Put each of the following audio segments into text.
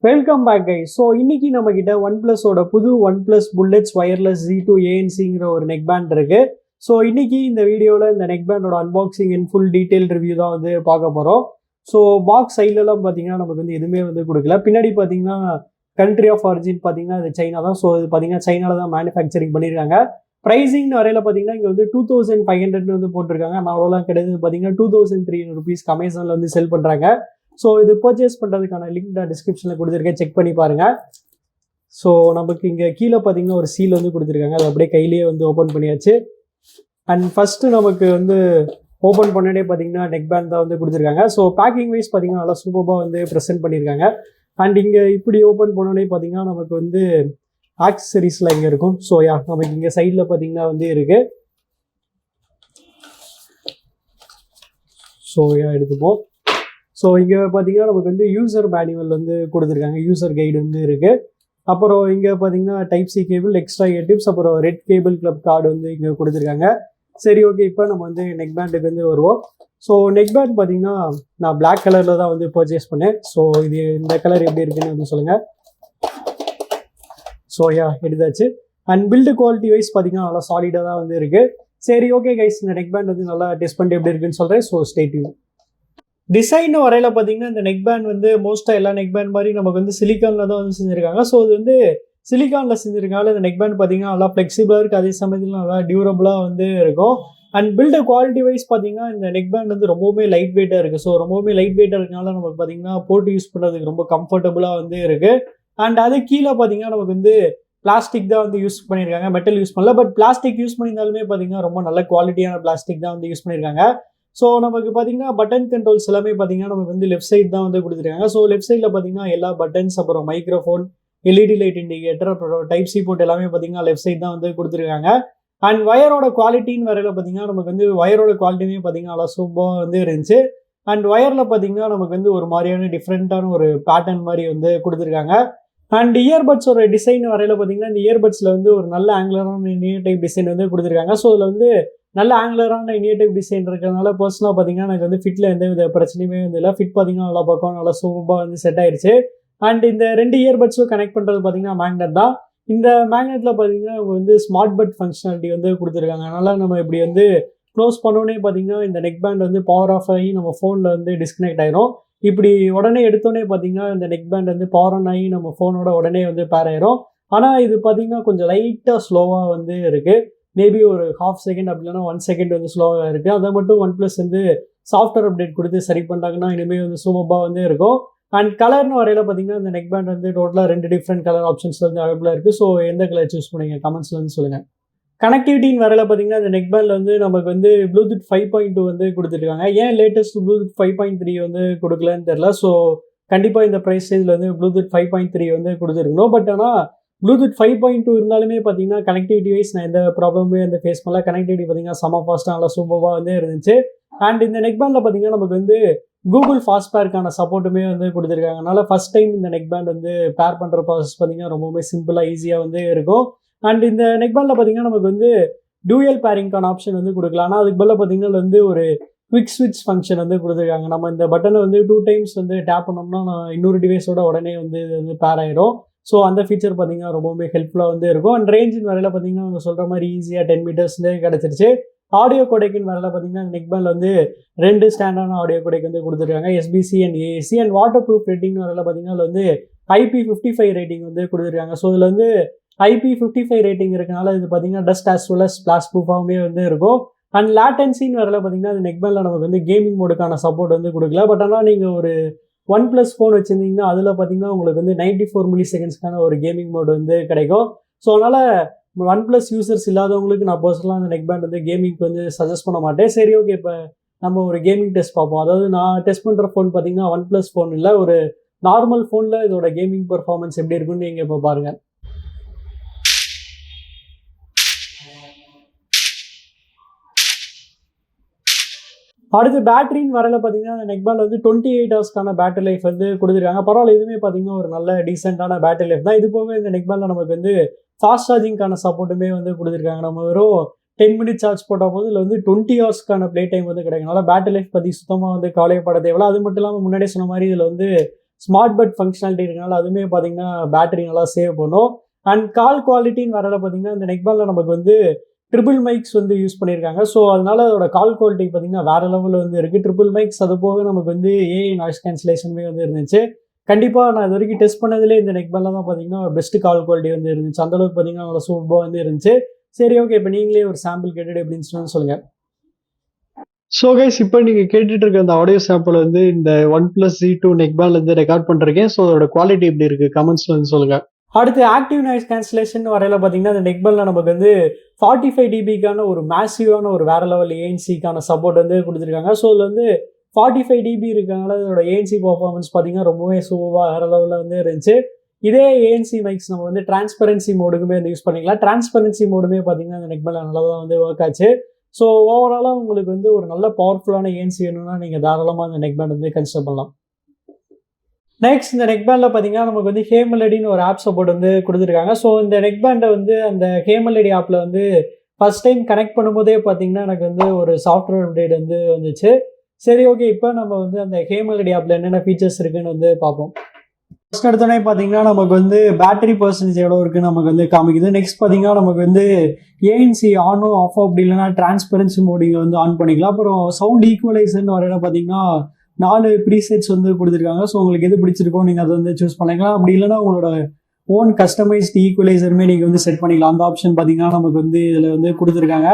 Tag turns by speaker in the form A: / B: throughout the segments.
A: Welcome back guys. So இன்னைக்கு நம்ம கிட்ட ஒன்பிளஸோட புது ஒன்பிளஸ் புல்லெட்ஸ் ஒயர்லெஸ் Z2 ANCங்கிற ஒரு நெக் பேண்ட் இருக்கு. ஸோ இன்னைக்கு இந்த வீடியோவில் இந்த நெக் பேண்டோட unboxing and full detail review தான் வந்து பார்க்க போகிறோம். ஸோ பாக்ஸ் சைட்லலாம் பார்த்தீங்கன்னா நமக்கு வந்து எதுவுமே வந்து கொடுக்கல. பின்னாடி பார்த்தீங்கன்னா கண்ட்ரி ஆஃப் ஆரிஜின் பார்த்தீங்கன்னா அது சைனா தான். ஸோ இது பார்த்தீங்கன்னா சைனாவில் தான் மேனுஃபேக்சரிங் பண்ணியிருக்காங்க. ப்ரைஸிங் வரையில் பார்த்தீங்கன்னா இங்கே வந்து 2500 வந்து போட்டிருக்காங்க. நான் அவ்வளோலாம் கிடையாது. பார்த்தீங்கன்னா 2300 ருபீஸ்க்கு அமேசானில் வந்து செல் பண்ணுறாங்க. ஸோ இது பர்ச்சேஸ் பண்ணுறதுக்கான லிங்க் நான் டிஸ்கிரிப்ஷனில் கொடுத்துருக்கேன், செக் பண்ணி பாருங்கள். ஸோ நமக்கு இங்கே கீழே பார்த்தீங்கன்னா ஒரு சீல் வந்து கொடுத்துருக்காங்க. அது அப்படியே கையிலேயே வந்து ஓப்பன் பண்ணியாச்சு. அண்ட் ஃபஸ்ட்டு நமக்கு வந்து ஓப்பன் பண்ணனே பார்த்தீங்கன்னா நெக் பேண்ட் தான் வந்து கொடுத்துருக்காங்க. ஸோ பேக்கிங் வைஸ் பார்த்தீங்கன்னா நல்லா சூப்பராக வந்து ப்ரெசென்ட் பண்ணியிருக்காங்க. அண்ட் இங்கே இப்படி ஓப்பன் பண்ணோடனே பார்த்தீங்கன்னா நமக்கு வந்து ஆக்சசரிஸ்லாம் இங்கே இருக்கும். ஸோ நமக்கு இங்கே சைடில் பார்த்தீங்கன்னா வந்து இருக்குது. ஸோ எடுத்துப்போம். ஸோ இங்கே பார்த்தீங்கன்னா நமக்கு வந்து யூசர் மேனுவல் வந்து கொடுத்துருக்காங்க, யூசர் கைடு வந்து இருக்குது. அப்புறம் இங்கே பார்த்தீங்கன்னா type C cable, extra tips, அப்புறம் ரெட் கேபிள் கிளப் கார்டு வந்து இங்கே கொடுத்துருக்காங்க. சரி, ஓகே, இப்போ நம்ம வந்து நெக் பேண்டுக்கு வந்து வருவோம். ஸோ நெக் பேண்ட் பார்த்தீங்கன்னா நான் பிளாக் கலரில் தான் வந்து பர்ச்சேஸ் பண்ணேன். ஸோ இது இந்த கலர் எப்படி இருக்குன்னு வந்து சொல்லுங்கள். ஸோ எடுத்தாச்சு. அண்ட் பில்டு குவாலிட்டி வைஸ் பார்த்தீங்கன்னா நல்லா சாலிடாக தான் வந்து இருக்குது. சரி, ஓகே கைஸ், இந்த நெக் பேண்ட் வந்து நல்லா டெஸ்ட் பண்ணிட்டு எப்படி இருக்குன்னு சொல்கிறேன். So stay tune. டிசைன் வரையில் பார்த்தீங்கன்னா இந்த நெக் பேண்ட் வந்து மோஸ்ட்டாக எல்லா நெக் பேண்ட் மாதிரி நமக்கு வந்து சிலிக்கானில் தான் வந்து செஞ்சுருக்காங்க. ஸோ இது வந்து சிலிக்கானில் செஞ்சுருக்காங்க. இந்த நெக் பேண்ட் பார்த்தீங்கன்னா நல்லா ஃப்ளெக்சிபிளாக இருக்குது, அதே சமயத்தில் நல்லா டியூரபுளாக வந்து இருக்கும். அண்ட் பில்டு குவாலிட்டி வைஸ் பார்த்தீங்கன்னா இந்த நெக் பேண்ட் வந்து ரொம்பவுமே லைட் வெயிட்டாக இருக்குது. ஸோ ரொம்பவுமே லைட் வெயிட்டாக இருக்கனால நமக்கு பார்த்தீங்கன்னா போட்டு யூஸ் பண்ணுறதுக்கு ரொம்ப கம்ஃபர்டபுளாக வந்து இருக்குது. அண்ட் அது கீழே பார்த்தீங்கன்னா நமக்கு வந்து பிளாஸ்டிக் தான் வந்து யூஸ் பண்ணியிருக்காங்க, மெட்டல் யூஸ் பண்ணல. பட் பிளாஸ்டிக் யூஸ் பண்ணியிருந்தாலுமே பார்த்தீங்கன்னா ரொம்ப நல்ல குவாலிட்டியான பிளாஸ்டிக் தான் வந்து யூஸ் பண்ணியிருக்காங்க. ஸோ நமக்கு பார்த்தீங்கன்னா பட்டன் கண்ட்ரோல்ஸ் எல்லாமே பார்த்தீங்கன்னா நமக்கு வந்து லெஃப்ட் சைட் தான் வந்து கொடுத்துருக்காங்க. ஸோ லெஃப்ட் சைடில் பார்த்தீங்கன்னா எல்லா பட்டன்ஸ், அப்புறம் மைக்ரோஃபோன், எல்இடி லைட் இண்டிகேட்டர், அப்புறம் டைப் சி போர்ட் எல்லாமே பார்த்தீங்கன்னா லெஃப்ட் சைட் தான் வந்து கொடுத்துருக்காங்க. அண்ட் வயரோட குவாலிட்டின்னு வரையில் பார்த்தீங்கன்னா நமக்கு வந்து வயரோட குவாலிட்டியுமே பார்த்தீங்கன்னா நல்லா சூப்பராக வந்து இருந்துச்சு. அண்ட் வயரில் பார்த்தீங்கன்னா நமக்கு வந்து ஒரு மாதிரியான டிஃப்ரெண்ட்டான ஒரு பேட்டர்ன் மாதிரி வந்து கொடுத்துருக்காங்க. அண்ட் இயர்பட்ஸோட டிசைன் வரையில் பார்த்தீங்கன்னா இந்த இயர்பட்ஸில் வந்து ஒரு நல்ல ஆங்குலரான நியர் டைப் டிசைன் வந்து கொடுத்துருக்காங்க. ஸோ இதில் வந்து நல்ல ஆங்குலரான நியர் டைப் டிசைன் இருக்கிறதுனால பர்சனலாக பார்த்தீங்கன்னா எனக்கு வந்து ஃபிட்டில் எந்த வித பிரச்சனையுமே வந்து இல்லை. ஃபிட் பார்த்தீங்கன்னா நல்லா பார்க்கும், நல்லா சூப்பராக வந்து செட் ஆயிடுச்சு. அண்ட் இந்த ரெண்டு இயர்பட்ஸும் கனெக்ட் பண்ணுறது பார்த்தீங்கன்னா மேக்னெட் தான். இந்த மேக்னெட்டில் பார்த்தீங்கன்னா வந்து ஸ்மார்ட் பட் ஃபங்க்ஷனாலிட்டி வந்து கொடுத்துருக்காங்க. அதனால் நம்ம இப்படி வந்து க்ளோஸ் பண்ணோன்னே பார்த்தீங்கன்னா இந்த நெக் பேண்ட் வந்து பவர் ஆஃப் ஆகி நம்ம ஃபோனில் வந்து டிஸ்கனெக்ட் ஆயிரும். இப்படி உடனே எடுத்தோடனே பார்த்தீங்கன்னா இந்த நெக் பேண்ட் வந்து பவர் ஆன் ஆகி நம்ம ஃபோனோட உடனே வந்து பேர் ஆயிரும். ஆனால் இது பார்த்தீங்கன்னா கொஞ்சம் லைட்டாக ஸ்லோவாக வந்து இருக்குது. மேபி ஒரு ஹாஃப் செகண்ட் அப்படி இல்லைனா 1 செகண்ட் வந்து ஸ்லோவாக இருக்குது. அதை மட்டும் ஒன்ப்ளஸ் வந்து சாஃப்ட்வேர் அப்டேட் கொடுத்து சரி பண்ணிட்டாங்கன்னா இனிமேல் வந்து சூப்பராக வந்து இருக்கும். அண்ட் கலர்னு வரையில் பார்த்தீங்கன்னா இந்த நெக் பேண்ட் வந்து டோட்டலாக 2 டிஃப்ரெண்ட் கலர் ஆப்ஷன்ஸில் வந்து அவைலபிளாக இருக்குது. ஸோ எந்த கலர் சூஸ் பண்ணுங்க கமெண்ட்ஸில் வந்து சொல்லுங்கள். கனெக்டிவிட்டின்னு வரையில் பார்த்தீங்கன்னா இந்த நெக் பேண்டில் வந்து நமக்கு வந்து ப்ளூடூத் 5.2 வந்து கொடுத்துருக்காங்க. ஏன் லேட்டஸ்ட் ப்ளூடூத் 5.3 வந்து கொடுக்கலன்னு தெரில. ஸோ கண்டிப்பாக இந்த ப்ரைஸ் ரேஞ்சில் வந்து ப்ளூடூத் 5.3 வந்து கொடுத்துருக்கணும். பட் ஆனால் ப்ளூடூத் 5.2 இருந்தாலுமே பார்த்தீங்கன்னா கனெக்டிவிட்டி வைஸ் நான் எந்த ப்ராப்ளமே வந்து ஃபேஸ் பண்ணல. கனெக்டிவிட்டி பார்த்தீங்கன்னா செம ஃபாஸ்ட்டாக நல்லா சூப்பராக வந்து இருந்துச்சு. அண்ட் இந்த நெக் பேண்டில் பார்த்தீங்கன்னா நமக்கு வந்து கூகுள் ஃபாஸ்ட் பேருக்கான சப்போர்ட்டுமே வந்து கொடுத்துருக்காங்க. அதனால் ஃபஸ்ட் டைம் இந்த நெக் பேண்ட் வந்து பேர் பண்ணுற ப்ராசஸ் பார்த்தீங்கன்னா ரொம்பவே சிம்பிளாக ஈஸியாக வந்து இருக்கும். அண்ட் இந்த நெக் பேண்டில் பார்த்தீங்கன்னா நமக்கு வந்து டூயல் பேரிங்கான ஆப்ஷன் வந்து கொடுக்கலாம். ஆனால் அதுக்கு பதிலாக பார்த்தீங்கன்னா வந்து ஒரு குவிக் ஸ்விட்ச் ஃபங்க்ஷன் வந்து கொடுத்துருக்காங்க. நம்ம இந்த பட்டனை வந்து 2 டைம்ஸ் வந்து டேப் பண்ணோம்னா இன்னொரு டிவைஸோட உடனே வந்து பேர் ஆயிரும். ஸோ அந்த ஃபீச்சர் பார்த்தீங்கன்னா ரொம்பவுமே ஹெல்ப்ஃபுல்லாக வந்து இருக்கும். அண்ட் ரேஞ்சின் வரையில் பார்த்தீங்கன்னா அவங்க சொல்கிற மாதிரி ஈஸியாக 10 மீட்டர்ஸ்லேயே கிடச்சிருச்சு. ஆடியோ கோடெக்கின் வரையில் பார்த்தீங்கன்னா நெக் பேண்டில் வந்து 2 ஸ்டாண்டர்டான ஆடியோ கோடெக் வந்து கொடுத்துருக்காங்க, SPC and AAC. And water proof rating வரையில் பார்த்தீங்கன்னா அதில் வந்து IP55 ரேட்டிங் வந்து கொடுத்துருக்காங்க. ஸோ இதில் வந்து IP55 ரேட்டிங் இருக்கனால இது பார்த்தீங்கன்னா dust as well as splash ப்ரூஃபாகவே வந்து இருக்கும். அண்ட் லேட்டன்சின்னு வரையில் பார்த்தீங்கன்னா அந்த நெக் பேண்டில் நமக்கு வந்து கேமிங் மோடுக்கான சப்போர்ட் வந்து கொடுக்கல. பட் ஆனால் நீங்கள் ஒரு ஒன்ப்ளஸ் ஃபோன் வச்சுருந்தீங்கன்னா அதில் பார்த்தீங்கன்னா உங்களுக்கு வந்து 94 மில்லி செகண்ட்ஸ்க்கான ஒரு கேமிங் மோட் வந்து கிடைக்கும். ஸோ அதனால் ஒன்ப்ளஸ் யூசர்ஸ் இல்லாதவங்களுக்கு நான் பர்சனலாக அந்த நெக் பேண்ட் வந்து கேமிங்க்கு வந்து சஜஸ்ட் பண்ண மாட்டேன். சரி, ஓகே, இப்போ நம்ம ஒரு கேமிங் டெஸ்ட் பார்ப்போம். அதாவது நான் டெஸ்ட் பண்ணுற ஃபோன் பார்த்தீங்கன்னா ஒன்ப்ளஸ் ஃபோன் இல்லை, ஒரு நார்மல் ஃபோனில் இதோட கேமிங் பர்ஃபார்மன்ஸ் எப்படி இருக்குன்னு நீங்கள் இப்போ பாருங்கள். அடுத்து பேட்டரின்னு வரையில் பார்த்தீங்கன்னா நெக் பேண்ட் வந்து 28 ஹவர்ஸ்க்கான பேட்டரி லைஃப் வந்து கொடுத்துருக்காங்க. பரவாயில்ல, இதுவுமே பார்த்தீங்கன்னா ஒரு நல்ல டீசெண்டான பேட்டரி லைஃப் தான். இது போக இந்த நெக் பேண்டில் நமக்கு வந்து ஃபாஸ்ட் சார்ஜிங்கான சப்போர்ட்டுமே வந்து கொடுத்துருக்காங்க. நம்ம வெறும் 10 மினிட்ஸ் சார்ஜ் போட்டால் போது இதில் வந்து 20 ஹவர்ஸ்க்கான ப்ளே டைம் வந்து கிடைக்கும். அதனால் பேட்டரி லைஃப் பற்றி சுத்தமாக வந்து கவலைப்பட தேவையில்ல. அது மட்டும் இல்லாமல் முன்னாடியே சொன்ன மாதிரி இதில் வந்து ஸ்மார்ட் பட் ஃபங்க்ஷனாலிட்டி இருக்கனால அதுவுமே பார்த்தீங்கன்னா பேட்டரி நல்லா சேவ் பண்ணும். அண்ட் கால் குவாலிட்டின்னு வரல பார்த்தீங்கன்னா இந்த நெக்பேண்டில் நமக்கு வந்து ட்ரிபிள் மைக்ஸ் வந்து யூஸ் பண்ணியிருக்காங்க. ஸோ அதனால அதோட கால் குவாலிட்டி பார்த்தீங்கன்னா வேற லெவலில் வந்து இருக்குது. ட்ரிபிள் மைக்ஸ் அது போக நமக்கு வந்து ஏஐ நாய்ஸ் கேன்சலேஷனுமே வந்து இருந்துச்சு. கண்டிப்பாக நான் இது வரைக்கும் டெஸ்ட் பண்ணதிலே இந்த நெக்பேண்டில் தான் பார்த்தீங்கன்னா பெஸ்ட் கால் குவாலிட்டி வந்து இருந்துச்சு. அந்தளவுக்கு பார்த்தீங்கன்னா நல்லா சூப்பராக வந்து இருந்துச்சு. சரி, ஓகே, இப்போ நீங்களே ஒரு சாம்பிள் கேட்டுட்டு எப்படின்னு சொல்லுங்கள். ஸோ கைஸ், இப்போ நீங்கள் கேட்டுட்டு இருக்க அந்த ஆடியோ சாம்பிள் வந்து இந்த OnePlus Z2 நெக்பேண்ட்ல இருந்து ரெக்கார்ட் பண்ணிருக்கேன். ஸோ அதோட குவாலிட்டி எப்படி இருக்கு கமெண்ட்ஸ்ல வந்து சொல்லுங்க. அடுத்து ஆக்டிவ் நாய்ஸ் கேன்சலேஷன் வரையில பார்த்தீங்கன்னா இந்த நெக்பேண்ட்ல நமக்கு வந்து 45 dBக்கான ஒரு மேசிவான ஒரு வேற லெவல் ஏஎன்சிக்கான சப்போர்ட் வந்து கொடுத்துருக்காங்க. ஸோ இதில் வந்து 45 dB இருக்கனால இதோட ஏஎன்சி பர்ஃபார்மன்ஸ் பார்த்தீங்கன்னா ரொம்பவே சூப்பராக வேற லெவலில் வந்து இருந்துச்சு. இதே ஏஎன்சி மைக்ஸ் நம்ம வந்து டிரான்ஸ்பரன்சி மோடுக்குமே வந்து யூஸ் பண்ணிக்கலாம். டிரான்ஸ்பரன்சி மோடுமே பார்த்தீங்கன்னா இந்த நெக்பேண்ட்ல நல்லா தான் வந்து ஒர்க் ஆச்சு. ஸோ ஓவராலாக உங்களுக்கு வந்து ஒரு நல்ல பவர்ஃபுல்லான ஏஎன்சி வேணும்னா நீங்கள் தாராளமாக இந்த நெக்பேண்ட் வந்து கன்சிடர் பண்ணலாம். நெக்ஸ்ட் இந்த நெக்பேண்டில் பார்த்தீங்கன்னா நமக்கு வந்து ஹேமெலடின்னு ஒரு ஆப் சப்போர்ட் வந்து கொடுத்துருக்காங்க. ஸோ இந்த நெக்பேண்டை வந்து அந்த ஹேமெலடி ஆப்பில் வந்து ஃபர்ஸ்ட் டைம் கனெக்ட் பண்ணும்போதே பார்த்தீங்கன்னா எனக்கு வந்து ஒரு சாஃப்ட்வேர் அப்டேட் வந்து வந்துச்சு. சரி, ஓகே, இப்போ நம்ம வந்து அந்த ஹேமெலடி ஆப்பில் என்னென்ன ஃபீச்சர்ஸ் இருக்குன்னு வந்து பார்ப்போம். ஃபர்ஸ்ட் எடுத்தோடனே பார்த்தீங்கன்னா நமக்கு வந்து பேட்டரி பர்சன்டேஜ் எவ்வளோ இருக்குன்னு நமக்கு வந்து காமிக்குது. நெக்ஸ்ட் பார்த்தீங்கன்னா நமக்கு வந்து ஏஎன்சி ஆனும் ஆஃப் அப்படி இல்லைனா டிரான்ஸ்பரன்சி மோடிங்க வந்து ஆன் பண்ணிக்கலாம். அப்புறம் சவுண்ட் ஈக்குவலைசர்னு வரையில பார்த்தீங்கன்னா 4 ப்ரீசெட்ஸ் வந்து கொடுத்துருக்காங்க. ஸோ உங்களுக்கு எது பிடிச்சிருக்கோ நீங்கள் அதை வந்து சூஸ் பண்ணிக்கலாம். அப்படி இல்லைனா உங்களோட ஓன் கஸ்டமைஸ்ட் ஈக்குவலைசருமே நீங்கள் வந்து செட் பண்ணிக்கலாம். அந்த ஆப்ஷன் பார்த்தீங்கன்னா நமக்கு வந்து இதில் வந்து கொடுத்துருக்காங்க.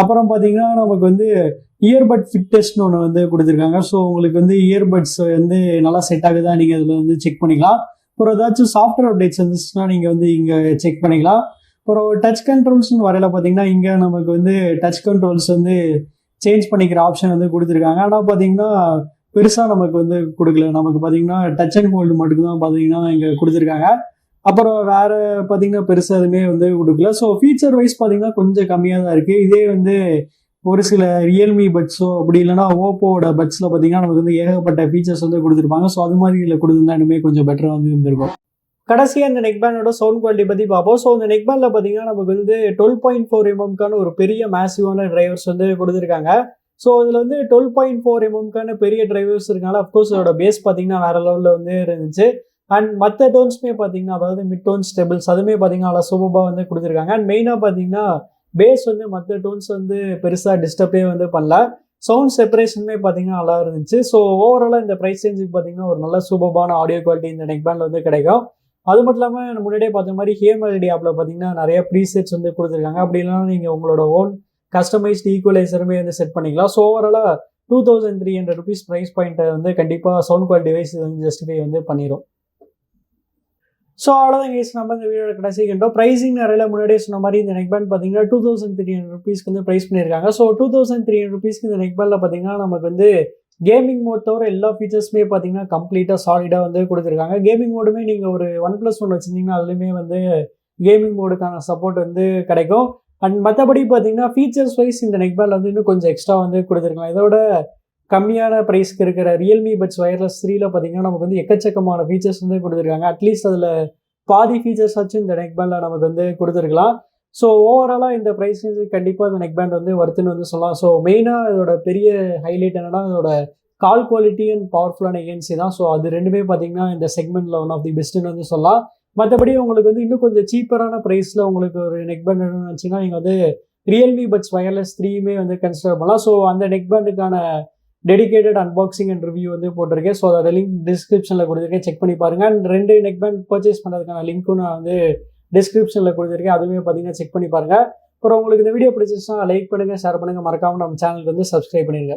A: அப்புறம் பார்த்தீங்கன்னா நமக்கு வந்து இயர்பட் ஃபிட் டெஸ்ட்னு ஒன்று வந்து கொடுத்துருக்காங்க. ஸோ உங்களுக்கு வந்து இயர்பட்ஸ் வந்து நல்லா செட் ஆகுதா நீங்கள் இதில் வந்து செக் பண்ணிக்கலாம். அப்புறம் ஏதாச்சும் சாஃப்ட்வேர் அப்டேட்ஸ் இருந்துச்சுன்னா நீங்கள் வந்து இங்கே செக் பண்ணிக்கலாம். அப்புறம் டச் கண்ட்ரோல்ஸ்னு வரையில பார்த்தீங்கன்னா இங்கே நமக்கு வந்து டச் கண்ட்ரோல்ஸ் வந்து சேஞ்ச் பண்ணிக்கிற ஆப்ஷன் வந்து கொடுத்துருக்காங்க. ஆனால் பார்த்தீங்கன்னா பெருசாக நமக்கு வந்து கொடுக்கல. நமக்கு பார்த்தீங்கன்னா டச் அண்ட் ஹோல்டு மட்டும் தான் பார்த்தீங்கன்னா இங்கே கொடுத்துருக்காங்க. அப்புறம் வேறு பார்த்தீங்கன்னா பெருசாக எதுவுமே வந்து கொடுக்கல. ஸோ ஃபீச்சர் வைஸ் பார்த்தீங்கன்னா கொஞ்சம் கம்மியாக தான் இருக்குது. இதே வந்து ஒரு சில ரியல்மி பட்ஸோ அப்படி இல்லைனா ஓப்போட பட்ஸில் பார்த்தீங்கன்னா நமக்கு வந்து ஏகப்பட்ட ஃபீச்சர்ஸ் வந்து கொடுத்துருப்பாங்க. ஸோ அது மாதிரி இதில் கொடுத்துருந்தா இன்னுமே கொஞ்சம் பெட்டராக வந்து இருந்திருக்கும். கடைசியாக இந்த நெக்பேண்டோட சவுண்ட் குவாலிட்டி பற்றி பார்ப்போம். ஸோ இந்த நெக்பேண்டில் பார்த்தீங்கன்னா நமக்கு வந்து 12.4 mm ஒரு பெரிய மேசிவான டிரைவர்ஸ் வந்து கொடுத்துருக்காங்க. ஸோ இதில் வந்து 12.4 mm பெரிய டிரைவர்ஸ் இருக்கனால அஃப்கோர்ஸ் இதோட பேஸ் பார்த்தீங்கன்னா வேற லெவலில் வந்து இருந்துச்சு. அண்ட் மற்ற டோன்ஸுமே பார்த்தீங்கன்னா அதாவது மிட் டோன் ஸ்டெபிள்ஸ் அதுவுமே பார்த்தீங்கன்னா நல்லா சூப்பராக வந்து கொடுத்துருக்காங்க. அண்ட் மெயினாக பார்த்தீங்கன்னா பேஸ் வந்து மற்ற டோன்ஸ் வந்து பெருசாக டிஸ்டர்பே வந்து பண்ணல. சவுண்ட் செப்பரேஷனுமே பார்த்தீங்கன்னா நல்லா இருந்துச்சு. ஸோ ஓவராலாக இந்த ப்ரைஸ் ரேஞ்சுக்கு பார்த்தீங்கன்னா ஒரு நல்ல சூப்பரான ஆடியோ குவாலிட்டி இந்த நெக்பேண்டில் வந்து கிடைக்கும். அது மட்டும் இல்லாமல் முன்னாடியே பார்த்த மாதிரி ஹேமெலடி ஆப்பில் பார்த்தீங்கன்னா நிறைய ப்ரீசெட்ஸ் வந்து கொடுத்துருக்காங்க. அப்படி இல்லைனா நீங்கள் உங்களோட ஓன் கஸ்டமைஸ்ட் ஈக்குவலைசருமே வந்து செட் பண்ணிக்கலாம். ஸோ ஓவராலாக 2300 rupees ப்ரைஸ் பாயிண்ட்டை வந்து கண்டிப்பாக சவுண்ட் குவாலிட்டி வைஸ் வந்து ஜஸ்டிஃபை வந்து பண்ணிடும். ஸோ அவ்வளோதான் கேஸ், நம்ம இந்த வீடியோட கடைசி கண்டோம். ப்ரைஸிங் நிறைய முன்னாடியே சொன்ன மாதிரி இந்த நெக்பேண்ட் பார்த்தீங்கன்னா 2300 rupeesக்கு வந்து ப்ரைஸ் பண்ணியிருக்காங்க. ஸோ 2300 rupeesக்கு இந்த நெக்பேண்டில் பார்த்தீங்கன்னா நமக்கு வந்து கேமிங் மோட் தவிர எல்லா ஃபீச்சர்ஸுமே பார்த்தீங்கன்னா கம்ப்ளீட்டாக சாலிடாக வந்து கொடுத்துருக்காங்க. கேமிங் மோடுமே நீங்கள் ஒரு OnePlus ஒன்று வச்சுருந்தீங்கன்னா அதுலேயுமே வந்து கேமிங் மோடுக்கான சப்போர்ட் வந்து கிடைக்கும். அண்ட் மற்றபடி பார்த்தீங்கன்னா ஃபீச்சர்ஸ் வைஸ் இந்த நெக்பேண்டில் வந்து இன்னும் கொஞ்சம் எக்ஸ்ட்ரா வந்து கொடுத்துருக்கலாம். இதோட கம்மியான ப்ரைஸ்க்கு இருக்கிற ரியல்மி பட்ஸ் வயர்லெஸ் 3ல பார்த்தீங்கன்னா நமக்கு வந்து எக்கச்சக்கமான ஃபீச்சர்ஸ் வந்து கொடுத்துருக்காங்க. அட்லீஸ்ட் அதில் பாதி ஃபீச்சர்ஸ் ஆச்சும் இந்த நெக்பேண்டில் நமக்கு வந்து கொடுத்துருக்கலாம். ஸோ ஓவராலாக இந்த ப்ரைஸ் கண்டிப்பாக இந்த நெக்பேண்ட் வந்து ஒர்த்துன்னு வந்து சொல்லலாம். ஸோ மெயினாக இதோட பெரிய ஹைலைட் என்னன்னா இதோட கால் குவாலிட்டி அண்ட் பவர்ஃபுல்லான ஏஎன்சி தான். ஸோ அது ரெண்டுமே பார்த்தீங்கன்னா இந்த செக்மெண்ட்டில் ஒன் ஆஃப் தி பெஸ்ட்டுன்னு வந்து சொல்லலாம். மற்றபடி உங்களுக்கு வந்து இன்னும் கொஞ்சம் சீப்பரான ப்ரைஸில் உங்களுக்கு ஒரு நெக்பேண்ட் வேணும்னு வச்சிங்கன்னா நீங்கள் வந்து ரியல்மி பட்ஸ் வயர்லெஸ் 3யுமே வந்து கன்சிடர் பண்ணலாம். ஸோ அந்த நெக்பேண்டுக்கான டெடிகேட்டட் அன்பாக்சிங் அண்ட் ரிவ்யூ வந்து போட்டிருக்கேன். ஸோ அதோட லிங்க் டிஸ்கிரிப்ஷனில் கொடுத்துருக்கேன், செக் பண்ணி பாருங்கள். அண்ட் 2 நெக்பேண்ட் பர்ச்சேஸ் பண்ணுறதுக்கான லிங்க்கும் நான் வந்து டிஸ்கிரிப்ஷனில் கொடுத்துருக்கேன், அதுவுமே பார்த்தீங்கன்னா செக் பண்ணி பாருங்கள். அப்புறம் உங்களுக்கு இந்த வீடியோ பிடிச்சிச்சுன்னா லைக் பண்ணுங்கள், ஷேர் பண்ணுங்கள், மறக்காமல் நம்ம சேனலுக்கு வந்து சப்ஸ்கிரைப் பண்ணிடுங்க.